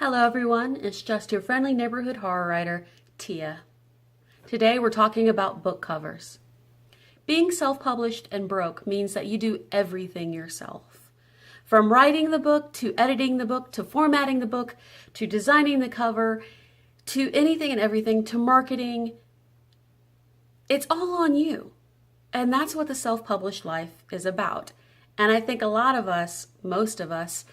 Hello everyone, it's just your friendly neighborhood horror writer, Tia. Today we're talking about book covers. Being self-published and broke means that you do everything yourself. From writing the book, to editing the book, to formatting the book, to designing the cover, to anything and everything, to marketing. It's all on you. And that's what the self-published life is about. And I think a lot of us, most of us,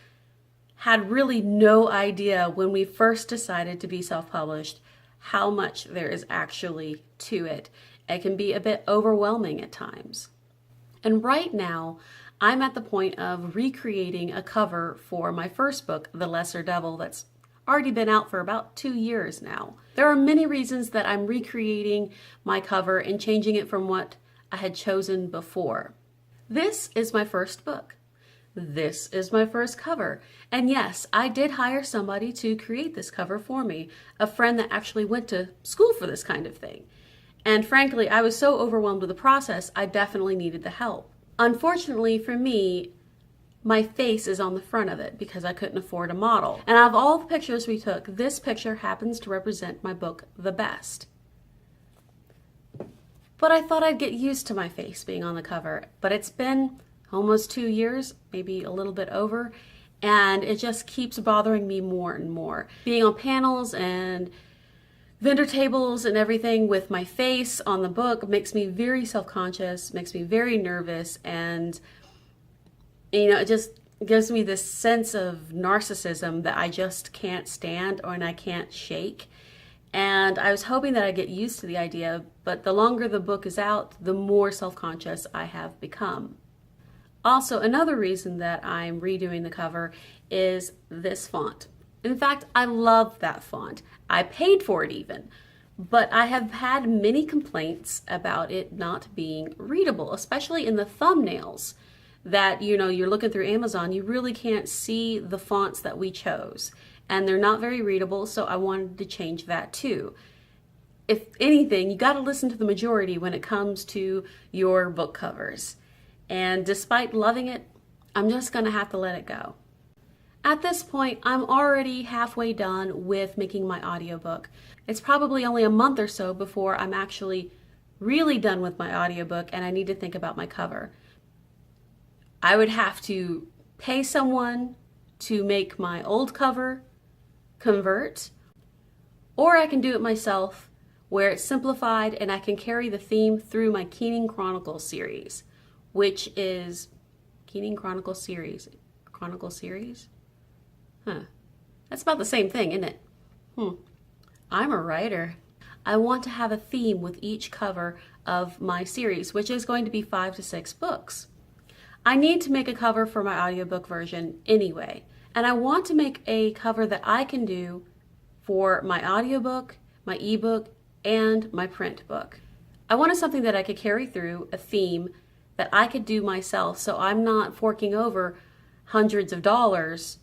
had really no idea when we first decided to be self-published how much there is actually to it. It can be a bit overwhelming at times. And right now, I'm at the point of recreating a cover for my first book, The Lesser Devil, that's already been out for about 2 years now. There are many reasons that I'm recreating my cover and changing it from what I had chosen before. This is my first book. This is my first cover. And yes, I did hire somebody to create this cover for me, a friend that actually went to school for this kind of thing. And frankly, I was so overwhelmed with the process, I definitely needed the help. Unfortunately for me, my face is on the front of it because I couldn't afford a model. And out of all the pictures we took, this picture happens to represent my book the best. But I thought I'd get used to my face being on the cover, but it's been almost 2 years, maybe a little bit over, and it just keeps bothering me more and more. Being on panels and vendor tables and everything with my face on the book makes me very self-conscious, makes me very nervous, and it just gives me this sense of narcissism that I just can't stand and I can't shake. And I was hoping that I'd get used to the idea, but the longer the book is out, the more self-conscious I have become. Also, another reason that I'm redoing the cover is this font. In fact, I love that font. I paid for it even, but I have had many complaints about it not being readable, especially in the thumbnails that, you're looking through Amazon, you really can't see the fonts that we chose, and they're not very readable, so I wanted to change that too. If anything, you got to listen to the majority when it comes to your book covers. And despite loving it, I'm just going to have to let it go. At this point, I'm already halfway done with making my audiobook. It's probably only a month or so before I'm actually really done with my audiobook and I need to think about my cover. I would have to pay someone to make my old cover convert, or I can do it myself where it's simplified and I can carry the theme through my Keening Chronicles series, which is Keening Chronicles series. Chronicle series? That's about the same thing, isn't it? I'm a writer. I want to have a theme with each cover of my series, which is going to be 5 to 6 books. I need to make a cover for my audiobook version anyway, and I want to make a cover that I can do for my audiobook, my ebook, and my print book. I wanted something that I could carry through, a theme that I could do myself, so I'm not forking over hundreds of dollars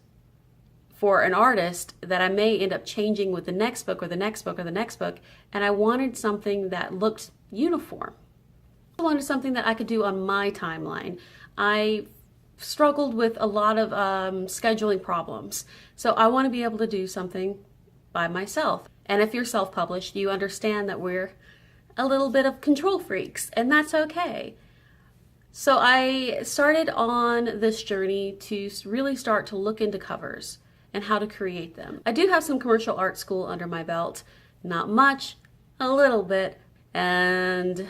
for an artist that I may end up changing with the next book or the next book or the next book, and I wanted something that looked uniform. I wanted something that I could do on my timeline. I struggled with a lot of scheduling problems, so I want to be able to do something by myself. And if you're self-published, you understand that we're a little bit of control freaks, and that's okay. So I started on this journey to really start to look into covers and how to create them. I do have some commercial art school under my belt, not much, a little bit, and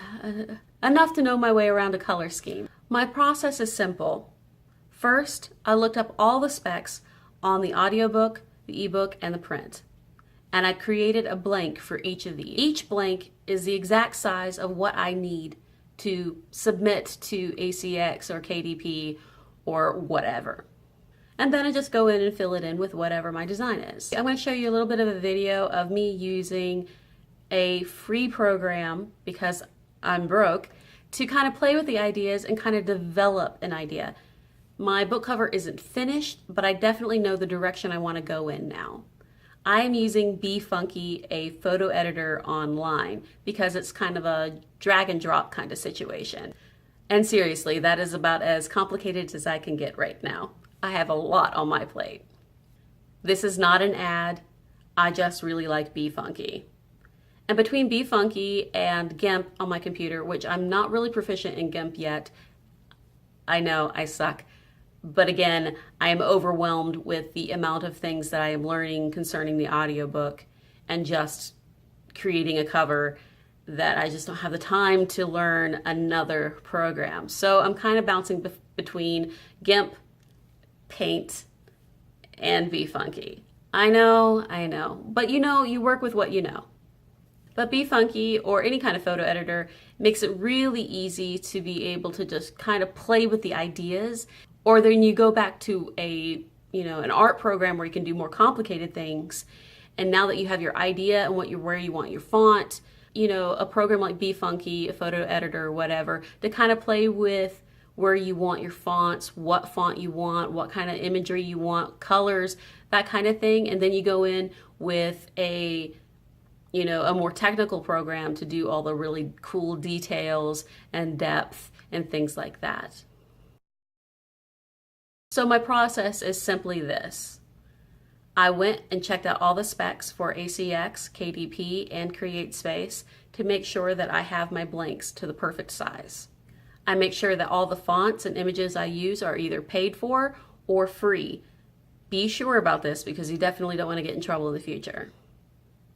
enough to know my way around a color scheme. My process is simple. First, I looked up all the specs on the audiobook, the ebook, and the print, and I created a blank for each of these. Each blank is the exact size of what I need to submit to ACX or KDP or whatever. And then I just go in and fill it in with whatever my design is. I'm going to show you a little bit of a video of me using a free program, because I'm broke, to kind of play with the ideas and kind of develop an idea. My book cover isn't finished, but I definitely know the direction I want to go in now. I am using BeFunky, a photo editor online, because it's kind of a drag and drop kind of situation. And seriously, that is about as complicated as I can get right now. I have a lot on my plate. This is not an ad. I just really like Be Funky. And between Be Funky and GIMP on my computer, which I'm not really proficient in GIMP yet, I know I suck, but again, I am overwhelmed with the amount of things that I am learning concerning the audiobook and just creating a cover that I just don't have the time to learn another program. So I'm kind of bouncing between GIMP, Paint, and Be Funky. I know, but you work with what you know. But Be Funky or any kind of photo editor makes it really easy to be able to just kind of play with the ideas. Or then you go back to an art program where you can do more complicated things. And now that you have your idea and where you want your font, a program like Be Funky, a photo editor or whatever, to kind of play with where you want your fonts, what font you want, what kind of imagery you want, colors, that kind of thing. And then you go in with a more technical program to do all the really cool details and depth and things like that. So my process is simply this. I went and checked out all the specs for ACX, KDP, and CreateSpace to make sure that I have my blanks to the perfect size. I make sure that all the fonts and images I use are either paid for or free. Be sure about this because you definitely don't want to get in trouble in the future.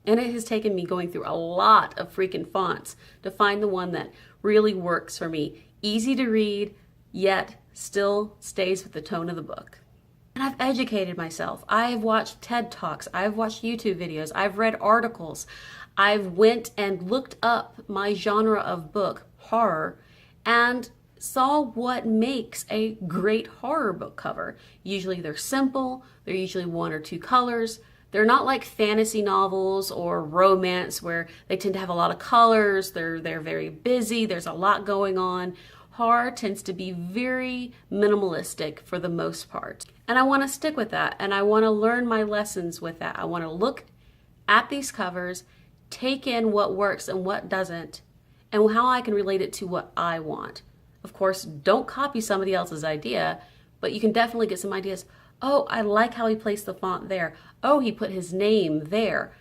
And it has taken me going through a lot of freaking fonts to find the one that really works for me. Easy to read, yet still stays with the tone of the book. And I've educated myself. I've watched TED Talks. I've watched YouTube videos. I've read articles. I've went and looked up my genre of book, horror, and saw what makes a great horror book cover. Usually they're simple. They're usually one or two colors. They're not like fantasy novels or romance where they tend to have a lot of colors. They're very busy. There's a lot going on. Horror tends to be very minimalistic for the most part. And I want to stick with that. And I want to learn my lessons with that. I want to look at these covers, take in what works and what doesn't, and how I can relate it to what I want. Of course, don't copy somebody else's idea, but you can definitely get some ideas. Oh, I like how he placed the font there. Oh, he put his name there.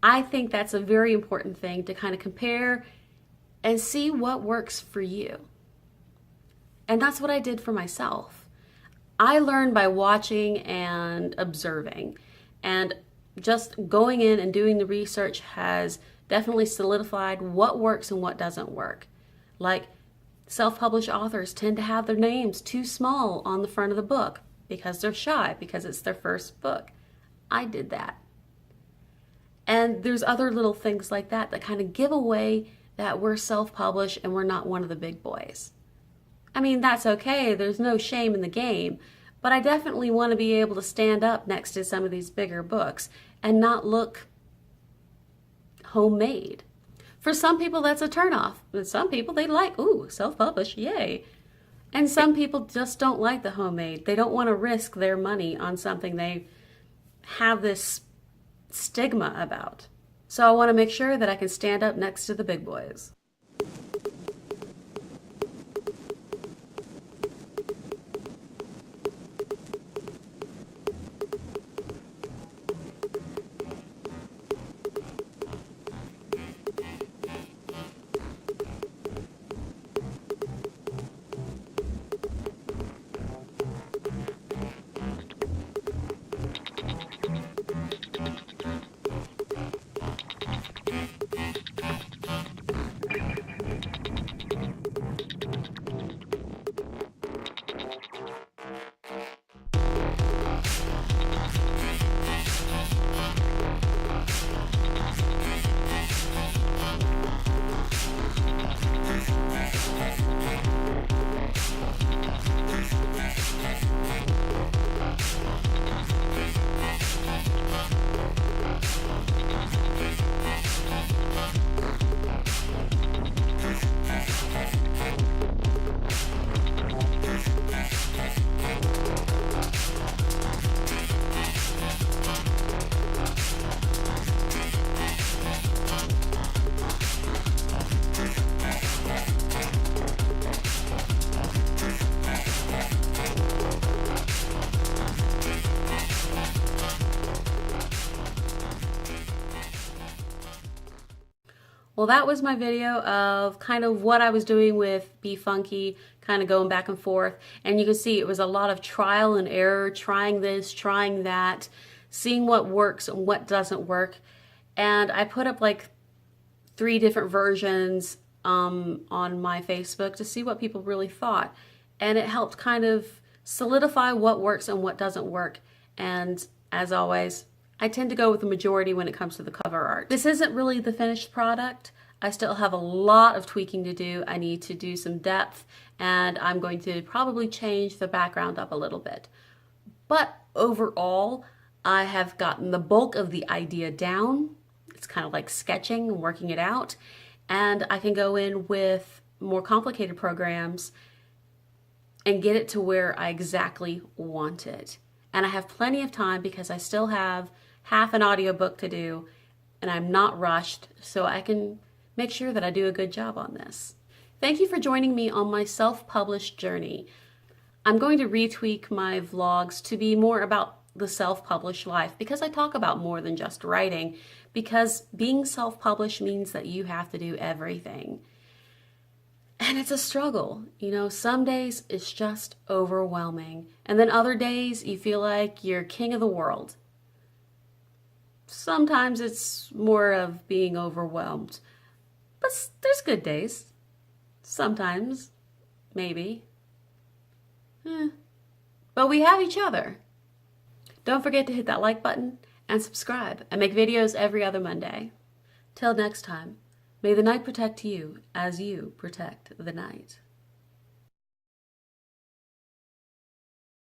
I think that's a very important thing to kind of compare and see what works for you. And that's what I did for myself. I learned by watching and observing. And just going in and doing the research has definitely solidified what works and what doesn't work. Like self-published authors tend to have their names too small on the front of the book because they're shy, because it's their first book. I did that. And there's other little things like that that kind of give away that we're self-published and we're not one of the big boys. I mean, that's okay. There's no shame in the game. But I definitely want to be able to stand up next to some of these bigger books and not look homemade. For some people, that's a turnoff. But some people, they like, ooh, self-published, yay. And some people just don't like the homemade. They don't want to risk their money on something they have this stigma about. So I want to make sure that I can stand up next to the big boys. Well, that was my video of kind of what I was doing with Be Funky, kind of going back and forth. And you can see it was a lot of trial and error, trying this, trying that, seeing what works and what doesn't work. And I put up like 3 different versions on my Facebook to see what people really thought. And it helped kind of solidify what works and what doesn't work. And as always, I tend to go with the majority when it comes to the cover art. This isn't really the finished product. I still have a lot of tweaking to do. I need to do some depth, and I'm going to probably change the background up a little bit. But overall, I have gotten the bulk of the idea down. It's kind of like sketching and working it out. And I can go in with more complicated programs and get it to where I exactly want it. And I have plenty of time because I still have half an audiobook to do, and I'm not rushed, so I can make sure that I do a good job on this. Thank you for joining me on my self-published journey. I'm going to retweak my vlogs to be more about the self-published life because I talk about more than just writing, because being self-published means that you have to do everything. And it's a struggle. You know, some days it's just overwhelming. And then other days you feel like you're king of the world. Sometimes it's more of being overwhelmed. But there's good days. Sometimes. Maybe. But we have each other. Don't forget to hit that like button and subscribe. I make videos every other Monday. Till next time. May the night protect you as you protect the night.